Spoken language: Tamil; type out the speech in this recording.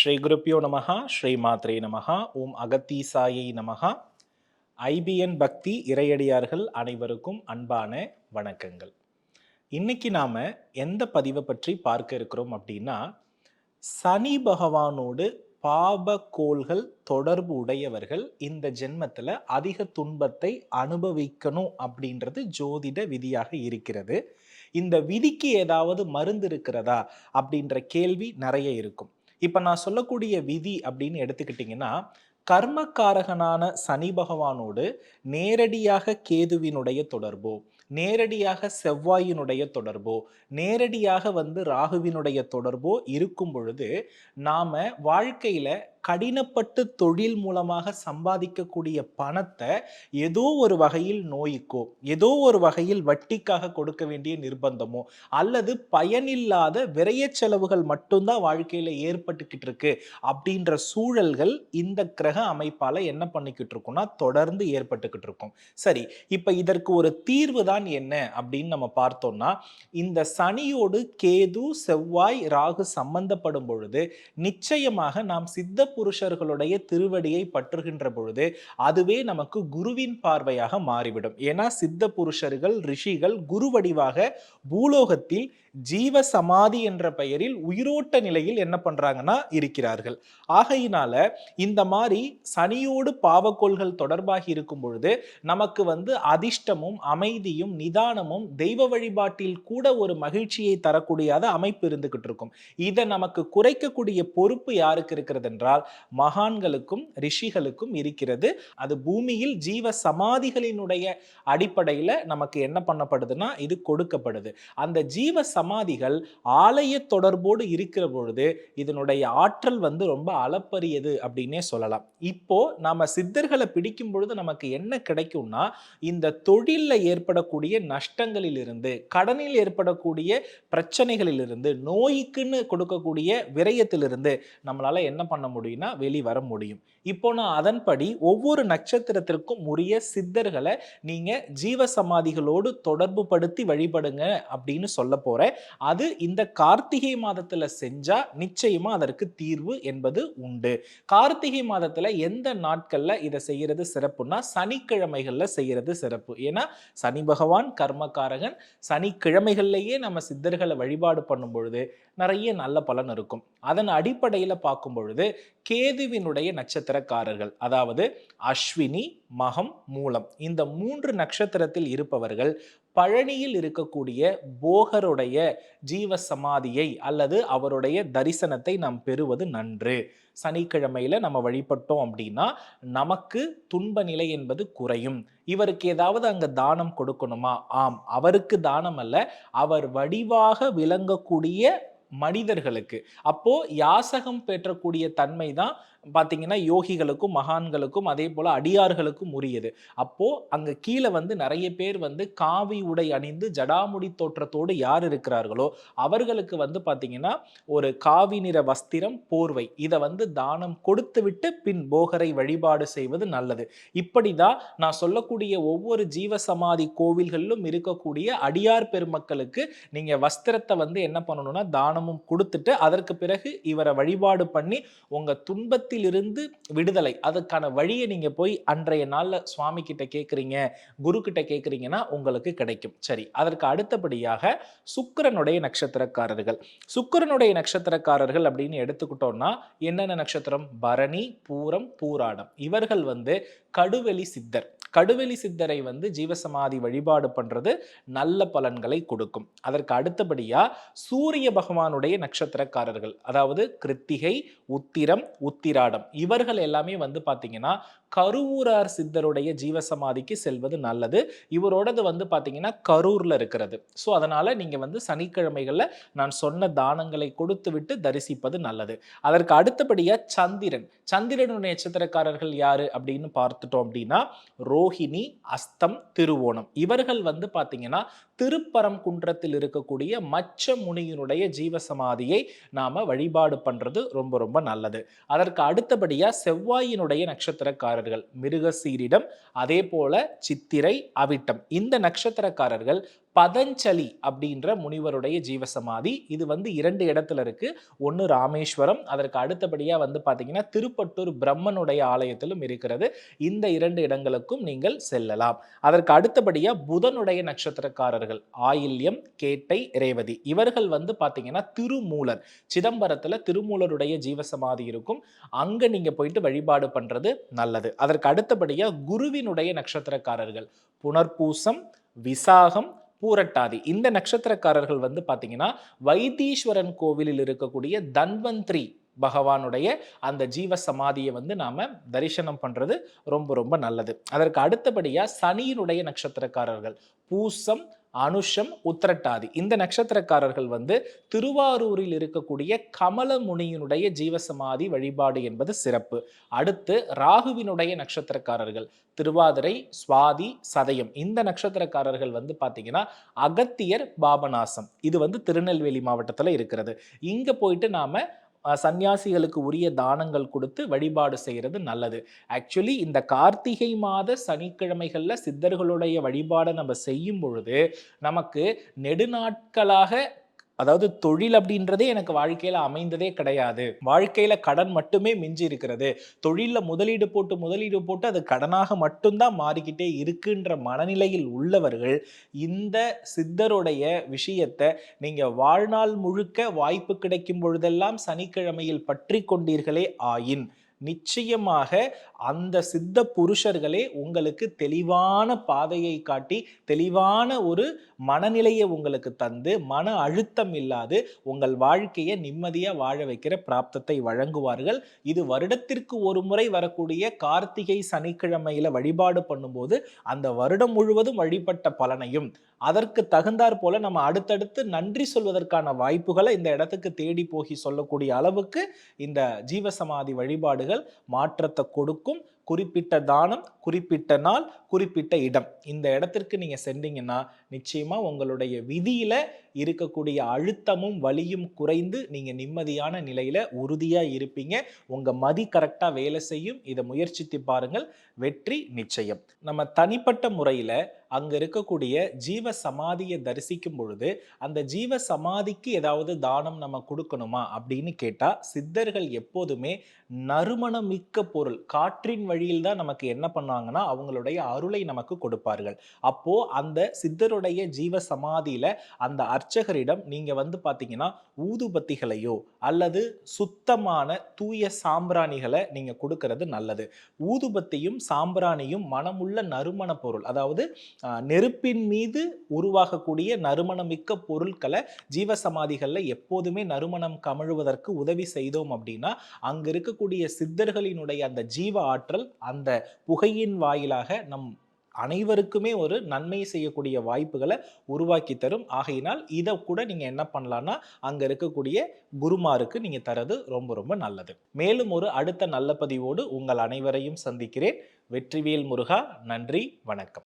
ஸ்ரீ குருப்பியோ நமஹா, ஸ்ரீ மாத்ரே நமஹா, ஓம் அகத்தீசாயை நமஹா. ஐபிஎன் பக்தி இறையடியார்கள் அனைவருக்கும் அன்பான வணக்கங்கள். இன்னைக்கு நாம எந்த பதிவை பற்றி பார்க்க இருக்கிறோம் அப்படின்னா, சனி பகவானோடு பாப கோள்கள் தொடர்பு உடையவர்கள் இந்த ஜென்மத்தில் அதிக துன்பத்தை அனுபவிக்கணும் அப்படின்றது ஜோதிட விதியாக இருக்கிறது. இந்த விதிக்கு ஏதாவது மருந்து இருக்கிறதா அப்படின்ற கேள்வி நிறைய இருக்கும். இப்ப நான் சொல்லக்கூடிய விதி அப்படின்னு எடுத்துக்கிட்டிங்கன்னா, கர்மக்காரகனான சனி பகவானோடு நேரடியாக கேதுவினுடைய தொடர்போ, நேரடியாக செவ்வாயினுடைய தொடர்போ, நேரடியாக ராகுவினுடைய தொடர்போ இருக்கும் பொழுது நாம வாழ்க்கையில கடினப்பட்டு தொழில் மூலமாக சம்பாதிக்கக்கூடிய பணத்தை ஏதோ ஒரு வகையில் நோய்க்கோ, ஏதோ ஒரு வகையில் வட்டிக்காக கொடுக்க வேண்டிய நிர்பந்தமோ, அல்லது பயனில்லாத விரைய செலவுகள் மட்டும்தான் வாழ்க்கையில ஏற்பட்டுக்கிட்டு இருக்கு அப்படின்ற சூழல்கள் இந்த கிரக அமைப்பால என்ன பண்ணிக்கிட்டு இருக்கும்னா தொடர்ந்து ஏற்பட்டுக்கிட்டு இருக்கும். சரி, இப்ப இதற்கு ஒரு தீர்வு தான் என்ன அப்படின்னு நம்ம பார்த்தோம்னா, இந்த சனியோடு கேது, செவ்வாய், ராகு சம்பந்தப்படும் பொழுது நிச்சயமாக நாம் சித்த புருஷர்களுடைய திருவடியை பற்றுகின்ற பொழுது அதுவே நமக்கு குருவின் பார்வையாக மாறிவிடும். ஏன்னா சித்த புருஷர்கள், ரிஷிகள் குரு வடிவாக பூலோகத்தில் ஜீவ சமாதி என்ற பெயரில் உயிரோட்ட நிலையில் என்ன பண்றாங்கன்னா இருக்கிறார்கள். ஆகையினால இந்த மாதிரி சனியோடு பாவக்கோள்கள் தொடர்பாகி இருக்கும் பொழுது நமக்கு அதிர்ஷ்டமும் அமைதியும் நிதானமும் தெய்வ வழிபாட்டில் கூட ஒரு மகிழ்ச்சியை தரக்கூடியத அமைப்பு இருந்துகிட்டு இருக்கும். இதை நமக்கு குறைக்கக்கூடிய பொறுப்பு யாருக்கு இருக்கிறது என்றால் மகான்களுக்கும் ரிஷிகளுக்கும் இருக்கிறது. அது பூமியில் ஜீவ சமாதிகளினுடைய அடிப்படையில் நமக்கு என்ன பண்ணப்படுதுன்னா இது கொடுக்கப்படுது. அந்த ஜீவ சமாதிகள் ஆலய தொடர்போடு இருக்கிற பொழுது இதனுடைய ஆற்றல் ரொம்ப அளப்பரியது அப்படின்னே சொல்லலாம். இப்போ நாம சித்தர்களை பிடிக்கும் பொழுது நமக்கு என்ன கிடைக்கும்னா, இந்த தொழிலில் ஏற்படக்கூடிய நஷ்டங்களில் இருந்து, கடனில் ஏற்படக்கூடிய பிரச்சனைகளிலிருந்து, நோய்க்குன்னு கொடுக்கக்கூடிய விரயத்திலிருந்து நம்மளால என்ன பண்ண முடியும்னா வெளிவர முடியும். இப்போ நான் அதன்படி ஒவ்வொரு நட்சத்திரத்திற்கும் உரிய சித்தர்களை நீங்க ஜீவ சமாதிகளோடு தொடர்பு படுத்தி வழிபடுங்க அப்படின்னு சொல்ல போறேன். அது இந்த கார்த்திகை மாதத்துல செஞ்சா நிச்சயமா அதற்கு தீர்வு என்பது உண்டு. கார்த்திகை மாதத்துல எந்த நாட்கள்ல இதை செய்யறது சிறப்புன்னா சனிக்கிழமைகள்ல செய்யறது சிறப்பு. ஏன்னா சனி பகவான் கர்மகாரகன். சனிக்கிழமைகள்லயே நம்ம சித்தர்களை வழிபாடு பண்ணும் பொழுது நிறைய நல்ல பலன் இருக்கும். அதன் அடிப்படையில் பார்க்கும் பொழுது கேதுவினுடைய நட்சத்திரக்காரர்கள், அதாவது அஸ்வினி, மகம், மூலம், இந்த 3 நட்சத்திரத்தில் இருப்பவர்கள் பழனியில் இருக்கக்கூடிய போகருடைய ஜீவ சமாதியை அல்லது அவருடைய தரிசனத்தை நாம் பெறுவது நன்று. சனிக்கிழமையில நம்ம வழிபட்டோம் அப்படின்னா நமக்கு துன்ப நிலை என்பது குறையும். இவருக்கு ஏதாவது அங்க தானம் கொடுக்கணுமா? ஆம், அவருக்கு தானம் அல்ல, அவர் வடிவாக விளங்கக்கூடிய மனிதர்களுக்கு. அப்போ யாசகம் பெற்றக்கூடிய தன்மை தான் பாத்தீங்கன்னா யோகிகளுக்கும் மகான்களுக்கும் அதே போல அடியார்களுக்கும் உரியது. அப்போ அங்க கீழே நிறைய பேர் காவி உடை அணிந்து ஜடாமுடி தோற்றத்தோடு யார் இருக்கிறார்களோ அவர்களுக்கு பாத்தீங்கன்னா ஒரு காவி நிற வஸ்திரம், போர்வை இதை தானம் கொடுத்து விட்டு பின் போகரை வழிபாடு செய்வது நல்லது. இப்படிதான் நான் சொல்லக்கூடிய ஒவ்வொரு ஜீவ சமாதி கோவில்களிலும் இருக்கக்கூடிய அடியார் பெருமக்களுக்கு நீங்க வஸ்திரத்தை என்ன பண்ணணும்னா தானமும் கொடுத்துட்டு அதற்கு பிறகு இவரை வழிபாடு பண்ணி உங்க துன்பத்தில் இருந்து விடுதலை அதுக்கான வழியை நீங்க போய் அன்றைய நாள்ல சுவாமி கிட்ட கேட்கறீங்க, குரு கிட்ட கேட்கறீங்கன்னா உங்களுக்கு கிடைக்கும். சரி, அதற்கு அடுத்தபடியாக சுக்கிரனுடைய நட்சத்திரக்காரர்கள். சுக்கிரனுடைய நட்சத்திரக்காரர்கள் அப்படின்னு எடுத்துக்கிட்டோம்னா என்னென்ன நட்சத்திரம்? பரணி, பூரம், பூராடம். இவர்கள் கடுவெளி சித்தர். கடுவெளி சித்தரை ஜீவசமாதி வழிபாடு பண்றது நல்ல பலன்களை கொடுக்கும். அதற்கு அடுத்தபடியா சூரிய பகவானுடைய நட்சத்திரக்காரர்கள், அதாவது கிருத்திகை, உத்திரம், உத்திராடம், இவர்கள் எல்லாமே பாத்தீங்கன்னா கருவூரார் சித்தருடைய ஜீவசமாதிக்கு செல்வது நல்லது. இவரோடது பாத்தீங்கன்னா கரூர்ல இருக்கிறது. ஸோ அதனால நீங்க சனிக்கிழமைகள்ல நான் சொன்ன தானங்களை கொடுத்து விட்டு தரிசிப்பது நல்லது. அதற்கு அடுத்தபடியா சந்திரன். சந்திரனுடைய நட்சத்திரக்காரர்கள் யாரு அப்படின்னு பார்த்துட்டோம் அப்படின்னா ரோஹிணி, அஸ்தம், திருவோணம். இவர்கள் பாத்தீங்கன்னா திருப்பரங்குன்றத்தில் இருக்கக்கூடிய மச்ச முனியினுடைய ஜீவசமாதியை நாம வழிபாடு பண்றது ரொம்ப ரொம்ப நல்லது. அதற்கு அடுத்தபடியா செவ்வாயினுடைய நட்சத்திரக்காரர்கள் மிருகசீரிடம், அதே போல சித்திரை, அவிட்டம், இந்த நட்சத்திரக்காரர்கள் பதஞ்சலி அப்படின்ற முனிவருடைய ஜீவசமாதி. இது வந்து 2 இடத்துல இருக்கு. ஒன்னு ராமேஸ்வரம், அதற்கு அடுத்தபடியா வந்து பாத்தீங்கன்னா திருப்பட்டூர் பிரம்மனுடைய ஆலயத்திலும் இருக்கிறது. இந்த 2 இடங்களுக்கும் நீங்கள் செல்லலாம். அதற்கு அடுத்தபடியா புதனுடைய நட்சத்திரக்காரர்கள் ஆயில்யம், கேட்டை, ரேவதி இவர்கள் வந்து பாத்தீங்கன்னா திருமூலர், சிதம்பரத்துல திருமூலருடைய ஜீவசமாதி இருக்கும். அங்க நீங்க போயிட்டு வழிபாடு பண்றது நல்லது. அதற்கு அடுத்தபடியா குருவினுடைய நட்சத்திரக்காரர்கள் புனர்பூசம், விசாகம், பூரட்டாதி இந்த நட்சத்திரக்காரர்கள் வந்து பாத்தீங்கன்னா வைத்தீஸ்வரன் கோவிலில் இருக்கக்கூடிய தன்வந்திரி பகவானுடைய அந்த ஜீவ சமாதியை வந்து நாம தரிசனம் பண்றது ரொம்ப ரொம்ப நல்லது. அதற்கு அடுத்தபடியா சனியினுடைய நட்சத்திரக்காரர்கள் பூசம், அனுஷம், உத்திரட்டாதி இந்த நட்சத்திரக்காரர்கள் வந்து திருவாரூரில் இருக்கக்கூடிய கமல முனியினுடைய ஜீவசமாதி வழிபாடு என்பது சிறப்பு. அடுத்து ராகுவினுடைய நட்சத்திரக்காரர்கள் திருவாதிரை, சுவாதி, சதயம் இந்த நட்சத்திரக்காரர்கள் வந்து பாத்தீங்கன்னா அகத்தியர், பாபநாசம் இது வந்து திருநெல்வேலி மாவட்டத்துல இருக்கிறது. இங்க போயிட்டு நாம சன்னியாசிகளுக்கு உரிய தானங்கள் கொடுத்து வழிபாடு செய்யறது நல்லது. ஆக்சுவலி இந்த கார்த்திகை மாத சனிக்கிழமைகள்ல சித்தர்களுடைய வழிபாடை நம்ம செய்யும் பொழுது நமக்கு நெடுநாட்களாக, அதாவது தொழில் அப்படின்றதே எனக்கு வாழ்க்கையில அமைந்ததே கிடையாது, வாழ்க்கையில கடன் மட்டுமே மிஞ்சி இருக்கிறது, தொழில முதலீடு போட்டு அது கடனாக மட்டும்தான் மாறிக்கிட்டே இருக்குன்ற மனநிலையில் உள்ளவர்கள் இந்த சித்தருடைய விஷயத்தை நீங்க வாழ்நாள் முழுக்க வாய்ப்பு கிடைக்கும் பொழுதெல்லாம் சனிக்கிழமையில் பற்றி கொண்டீர்களே ஆயின் நிச்சயமாக அந்த சித்த புருஷர்களே உங்களுக்கு தெளிவான பாதையை காட்டி தெளிவான ஒரு மனநிலையை உங்களுக்கு தந்து மன அழுத்தம் இல்லாது உங்கள் வாழ்க்கையை நிம்மதியா வாழ வைக்கிற பிராப்தத்தை வழங்குவார்கள். இது வருடத்திற்கு ஒரு முறை வரக்கூடிய கார்த்திகை சனிக்கிழமையில வழிபாடு பண்ணும்போது அந்த வருடம் முழுவதும் வழிபட்ட பலனையும் அதற்கு தகுந்தாற் போல நம்ம அடுத்தடுத்து நன்றி சொல்வதற்கான வாய்ப்புகளை இந்த இடத்துக்கு தேடி போகி சொல்லக்கூடிய அளவுக்கு இந்த ஜீவசமாதி வழிபாடுகள் மாற்றத்தை கொடுக்கும். குறிப்பிட்ட தானம், குறிப்பிட்ட நாள், குறிப்பிட்ட இடம் இந்த இடத்திற்கு நீங்க சென்றீங்கன்னா நிச்சயமா உங்களுடைய விதியில இருக்கக்கூடிய அழுத்தமும் வலியும் குறைந்து நீங்க நிம்மதியான நிலையில உறுதியா இருப்பீங்க. உங்க மதி கரெக்டா வேலை செய்யும். இதை முயற்சித்து பாருங்கள், வெற்றி நிச்சயம். நம்ம தனிப்பட்ட முறையில அங்க இருக்கக்கூடிய ஜீவ சமாதியை தரிசிக்கும் பொழுது அந்த ஜீவ சமாதிக்கு ஏதாவது தானம் நம்ம கொடுக்கணுமா அப்படின்னு கேட்டா சித்தர்கள் எப்போதுமே நறுமணம் மிக்க பொருள் காற்றின் வழியில் தான் நமக்கு என்ன பண்ணுவாங்கன்னா அவங்களுடைய அருளை நமக்கு கொடுப்பார்கள். அப்போ அந்த சித்தருடைய ஜீவ சமாதியில அந்த அர்ச்சகரிடம் நீங்க வந்து பாத்தீங்கன்னா ஊதுபத்திகளையோ அல்லது சுத்தமான தூய சாம்பிராணிகளை நீங்க கொடுக்கிறது நல்லது. ஊதுபத்தியும் சாம்பிராணியும் மனமுள்ள நறுமண பொருள், அதாவது நெருப்பின் மீது உருவாகக்கூடிய நறுமணமிக்க பொருட்களை ஜீவசமாதிகள்ல எப்போதுமே நறுமணம் கமழுவதற்கு உதவி செய்தோம் அப்படின்னா அங்க இருக்கக்கூடிய சித்தர்களினுடைய அந்த ஜீவ ஆற்றல் அந்த புகையின் வாயிலாக நம் அனைவருக்குமே ஒரு நன்மை செய்யக்கூடிய வாய்ப்புகளை உருவாக்கி தரும். ஆகையினால் இதை கூட நீங்க என்ன பண்ணலாம்னா அங்க இருக்கக்கூடிய குருமாருக்கு நீங்க தரது ரொம்ப ரொம்ப நல்லது. மேலும் ஒரு அடுத்த நல்ல பதிவோடு உங்கள் அனைவரையும் சந்திக்கிறேன். வெற்றிவேல் முருகா. நன்றி, வணக்கம்.